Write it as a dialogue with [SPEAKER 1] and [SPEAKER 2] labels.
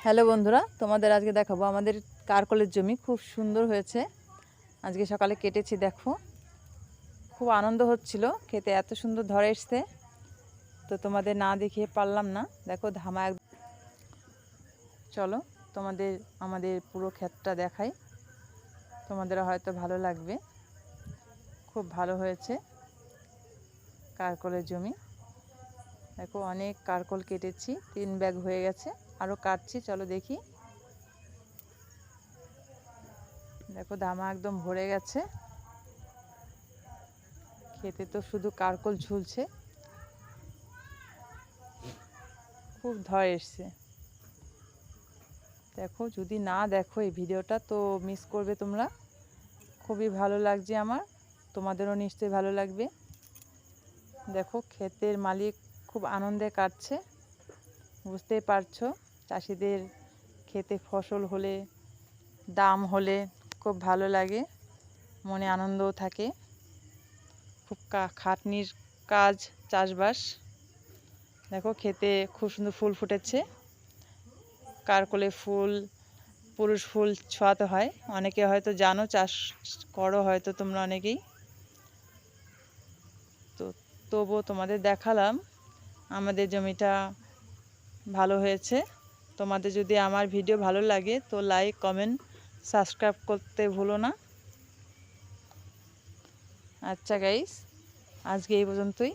[SPEAKER 1] Hello বন্ধুরা, তোমাদের আজকে দেখাবো আমাদের কারকলের জমি খুব সুন্দর হয়েছে। আজকে সকালে কেটেছি, দেখো খুব আনন্দ হচ্ছিল, খেতে এত সুন্দর ধরে এসছে। তো তোমাদের না দেখিয়ে পারলাম না, দেখো ধামা এক। চলো তোমাদের আমাদের পুরো ক্ষেতটা দেখাই, তোমাদের হয়তো ভালো লাগবে। খুব ভালো হয়েছে কারকলের জমি। দেখো অনেক কারকল কেটেছি, 3 ব্যাগ হয়ে গেছে, আরও কাটছি, চলো দেখি। দেখো দামা একদম ভরে গেছে, খেতে তো শুধু কারকল ঝুলছে, খুব ধরে এসছে। দেখো যদি না দেখো এই ভিডিওটা তো মিস করবে তোমরা। খুবই ভালো লাগছে আমার, তোমাদেরও নিশ্চয়ই ভালো লাগবে। দেখো ক্ষেতের মালিক খুব আনন্দে কাটছে, বুঝতেই পারছো। চাষিদের খেতে ফসল হলে, দাম হলে খুব ভালো লাগে, মনে আনন্দও থাকে। খুব খাটনির কাজ চাষবাস। দেখো খেতে খুব সুন্দর ফুল ফুটেছে। কারকলে ফুল, পুরুষ ফুল ছোঁয়াতে হয়, অনেকে হয়তো জানো, চাষ করো হয়তো তোমরা অনেকেই। তো তবুও তোমাদের দেখালাম আমাদের জমিটা ভালো হয়েছে। তোমাদের যদি আমার ভিডিও ভালো লাগে তো লাইক, কমেন্ট, সাবস্ক্রাইব করতে ভুলো না। আচ্ছা গাইস, আজকে এই পর্যন্তই।